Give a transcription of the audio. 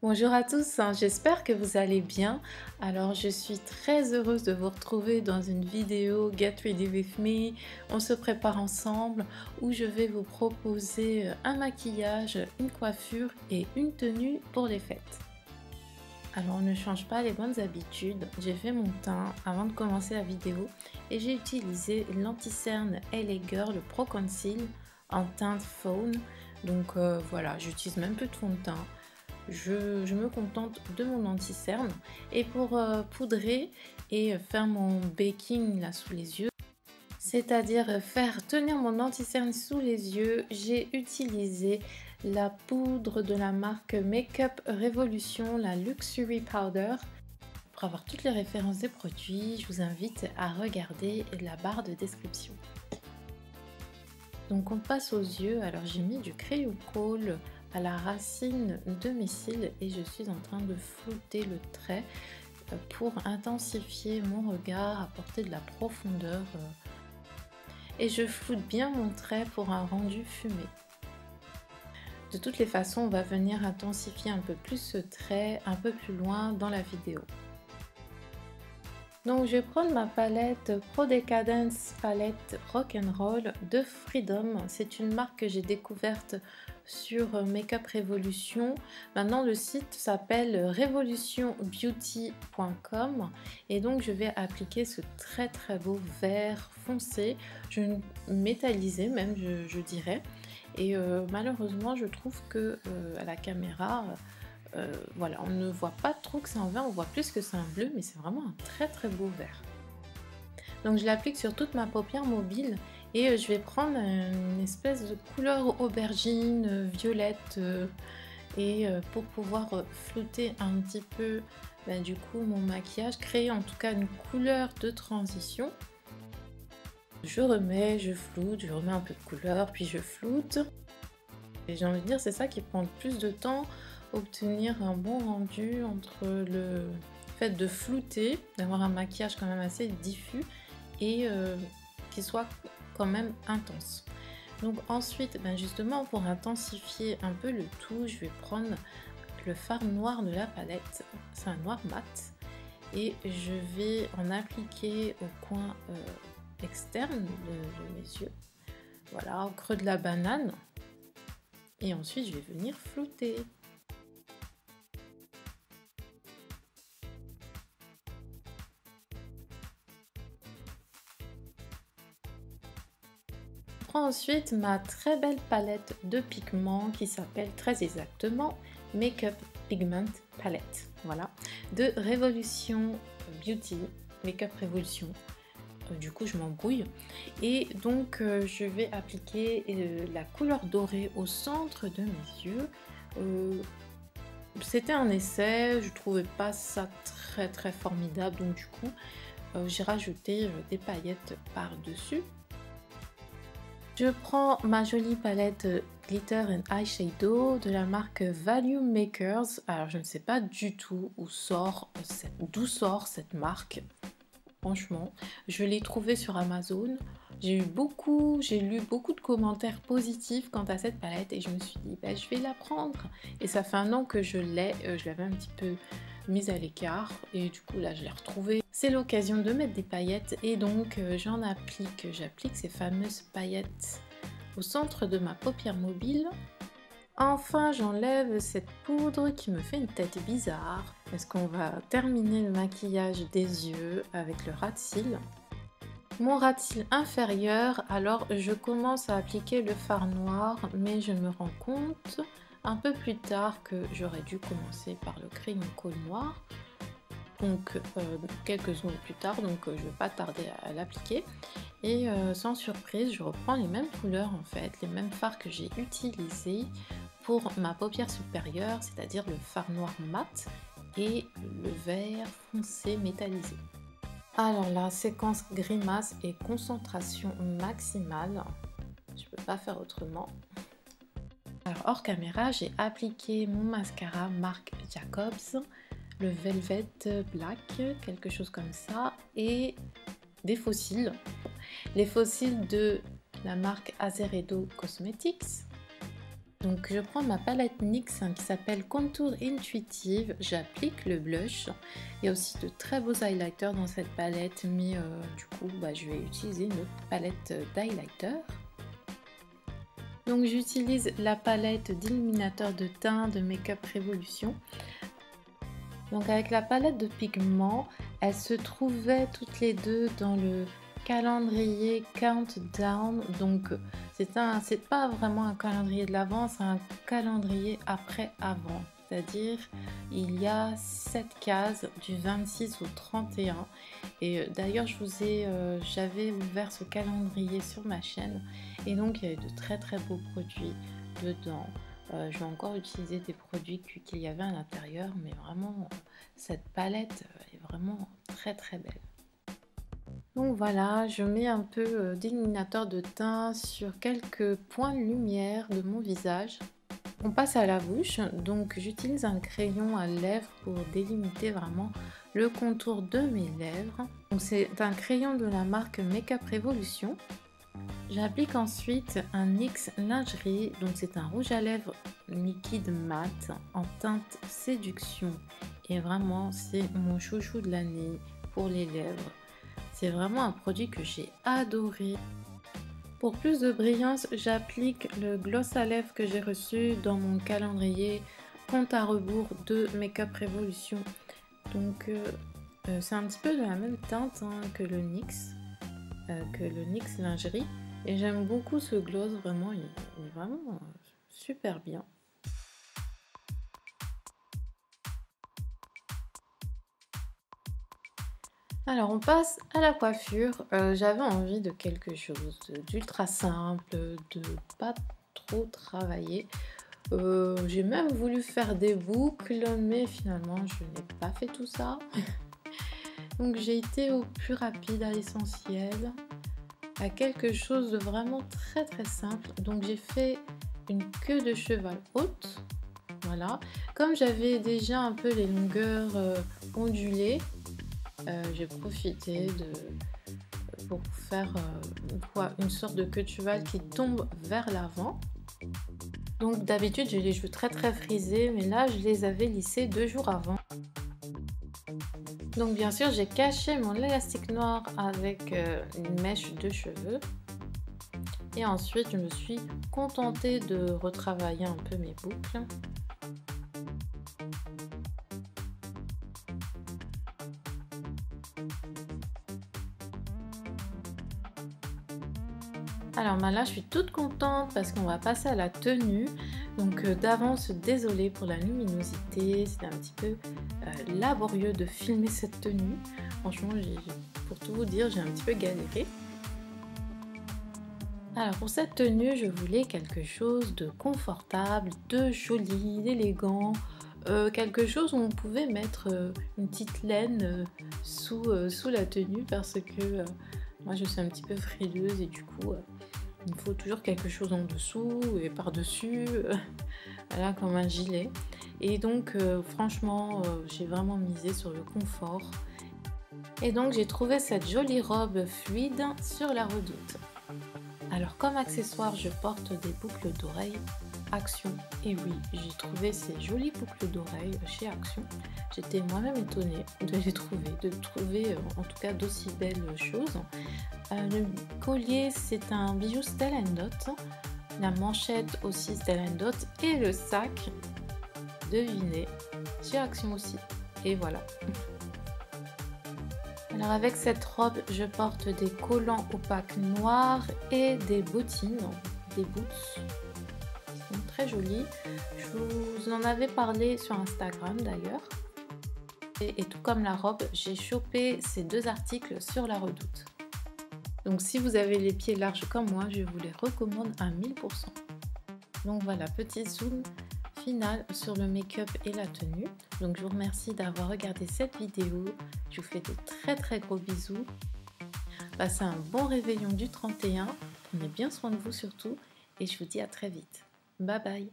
Bonjour à tous, j'espère que vous allez bien. Alors je suis très heureuse de vous retrouver dans une vidéo Get Ready With Me. On se prépare ensemble où je vais vous proposer un maquillage, une coiffure et une tenue pour les fêtes. Alors on ne change pas les bonnes habitudes. J'ai fait mon teint avant de commencer la vidéo et j'ai utilisé l'anti-cerne LA Girl Pro Conceal en teinte faune. Donc voilà, j'utilise même peu de fond de teint. Je me contente de mon anti-cerne et pour poudrer et faire mon baking là sous les yeux, c'est-à-dire faire tenir mon anti-cerne sous les yeux, j'ai utilisé la poudre de la marque Makeup Revolution, la Luxury Powder. Pour avoir toutes les références des produits, je vous invite à regarder la barre de description. Donc on passe aux yeux. Alors j'ai mis du crayon colle à la racine de mes cils et je suis en train de flouter le trait pour intensifier mon regard, apporter de la profondeur et je floute bien mon trait pour un rendu fumé. De toutes les façons, on va venir intensifier un peu plus ce trait un peu plus loin dans la vidéo. Donc je vais prendre ma palette Pro Decadence palette Rock'n'Roll de Freedom. C'est une marque que j'ai découverte sur Makeup Revolution. Maintenant le site s'appelle revolutionbeauty.com et donc je vais appliquer ce très beau vert foncé, métallisé même je dirais. Et malheureusement je trouve que à la caméra voilà, on ne voit pas trop que c'est un vert, on voit plus que c'est un bleu, mais c'est vraiment un très beau vert. Donc je l'applique sur toute ma paupière mobile et je vais prendre une espèce de couleur aubergine, violette, et pour pouvoir flouter un petit peu du coup mon maquillage, créer en tout cas une couleur de transition. Je remets, je floute, je remets un peu de couleur, puis je floute. Et j'ai envie de dire, c'est ça qui prend le plus de temps, obtenir un bon rendu entre le fait de flouter, d'avoir un maquillage quand même assez diffus et qui soit quand même intense. Donc ensuite, justement pour intensifier un peu le tout, je vais prendre le fard noir de la palette, c'est un noir mat, et je vais en appliquer au coin externe de mes yeux, voilà, au creux de la banane, et ensuite je vais venir flouter. Je prends ensuite ma très belle palette de pigments qui s'appelle très exactement Makeup Pigment Palette, voilà, de Revolution Beauty, Makeup Revolution. Du coup je m'embrouille et donc je vais appliquer la couleur dorée au centre de mes yeux. C'était un essai, je trouvais pas ça très formidable, donc du coup j'ai rajouté des paillettes par dessus. Je prends ma jolie palette Glitter and Eyeshadow de la marque Value Makers. Alors je ne sais pas du tout d'où sort cette marque. Franchement, je l'ai trouvée sur Amazon. J'ai lu beaucoup de commentaires positifs quant à cette palette et je me suis dit je vais la prendre. Et ça fait un an que je l'ai, je l'avais un petit peu mise à l'écart et du coup là je l'ai retrouvée. C'est l'occasion de mettre des paillettes et donc j'applique ces fameuses paillettes au centre de ma paupière mobile. Enfin, j'enlève cette poudre qui me fait une tête bizarre. Est-ce qu'on va terminer le maquillage des yeux avec le ras de cils? Mon ras de cils inférieur, alors je commence à appliquer le fard noir, mais je me rends compte un peu plus tard que j'aurais dû commencer par le crayon colle noir. Donc quelques secondes plus tard, donc je ne vais pas tarder à l'appliquer. Et sans surprise, je reprends les mêmes couleurs en fait, les mêmes fards que j'ai utilisés pour ma paupière supérieure, c'est-à-dire le fard noir mat et le vert foncé métallisé. Alors la séquence grimace et concentration maximale, je peux pas faire autrement. Alors hors caméra, j'ai appliqué mon mascara marque Jacobs, le Velvet Black, quelque chose comme ça, et des faux cils. Les faux cils de la marque Azeredo Cosmetics. Donc je prends ma palette NYX qui s'appelle Contour Intuitive, j'applique le blush. Il y a aussi de très beaux highlighters dans cette palette, mais du coup je vais utiliser une autre palette d'highlighter. Donc j'utilise la palette d'illuminateur de teint de Make Up Revolution. Donc avec la palette de pigments, elles se trouvaient toutes les deux dans le calendrier Countdown. Donc c'est pas vraiment un calendrier de l'avant, c'est un calendrier après-avant. C'est-à-dire il y a 7 cases du 26 au 31. Et d'ailleurs j'avais ouvert ce calendrier sur ma chaîne et donc il y avait de très beaux produits dedans. Je vais encore utiliser des produits qu'il y avait à l'intérieur, mais vraiment cette palette est vraiment très belle. Donc voilà, je mets un peu d'illuminateur de teint sur quelques points de lumière de mon visage. On passe à la bouche, donc j'utilise un crayon à lèvres pour délimiter vraiment le contour de mes lèvres. Donc c'est un crayon de la marque Make Up Revolution. J'applique ensuite un NYX lingerie, donc c'est un rouge à lèvres liquide mat en teinte séduction et vraiment c'est mon chouchou de l'année pour les lèvres. C'est vraiment un produit que j'ai adoré. Pour plus de brillance, j'applique le gloss à lèvres que j'ai reçu dans mon calendrier compte à rebours de Make Up Revolution. Donc c'est un petit peu de la même teinte que le NYX lingerie. Et j'aime beaucoup ce gloss, vraiment, il est vraiment super bien. Alors on passe à la coiffure. J'avais envie de quelque chose d'ultra simple, de pas trop travailler. J'ai même voulu faire des boucles, mais finalement je n'ai pas fait tout ça. Donc j'ai été au plus rapide, à l'essentiel, à quelque chose de vraiment très simple. Donc j'ai fait une queue de cheval haute, voilà. Comme j'avais déjà un peu les longueurs ondulées, j'ai profité pour faire une sorte de queue de cheval qui tombe vers l'avant. Donc d'habitude j'ai les cheveux très frisés, mais là je les avais lissés 2 jours avant. Donc bien sûr j'ai caché mon élastique noir avec une mèche de cheveux. Et ensuite je me suis contentée de retravailler un peu mes boucles. Alors là je suis toute contente parce qu'on va passer à la tenue. Donc d'avance désolée pour la luminosité, c'est un petit peu laborieux de filmer cette tenue. Franchement pour tout vous dire j'ai un petit peu galéré. Alors pour cette tenue je voulais quelque chose de confortable, de joli, d'élégant. Quelque chose où on pouvait mettre une petite laine sous la tenue parce que moi je suis un petit peu frileuse et du coup il me faut toujours quelque chose en dessous et par-dessus, voilà, comme un gilet. Et donc franchement j'ai vraiment misé sur le confort. Et donc j'ai trouvé cette jolie robe fluide sur la Redoute. Alors comme accessoire je porte des boucles d'oreilles Action. Et oui, j'ai trouvé ces jolies boucles d'oreilles chez Action. J'étais moi-même étonnée de les trouver, en tout cas d'aussi belles choses. Le collier, c'est un bijou Stella & Dot. La manchette aussi Stella & Dot. Et le sac, devinez, chez Action aussi. Et voilà. Alors avec cette robe, je porte des collants opaques noirs et des bottines, des boots. Très jolie. Je vous en avais parlé sur Instagram d'ailleurs. Et tout comme la robe, j'ai chopé ces 2 articles sur la Redoute. Donc si vous avez les pieds larges comme moi, je vous les recommande à 1000%. Donc voilà, petit zoom final sur le make-up et la tenue. Donc je vous remercie d'avoir regardé cette vidéo. Je vous fais de très gros bisous. Passez un bon réveillon du 31. Prenez bien soin de vous surtout. Et je vous dis à très vite. Bye bye.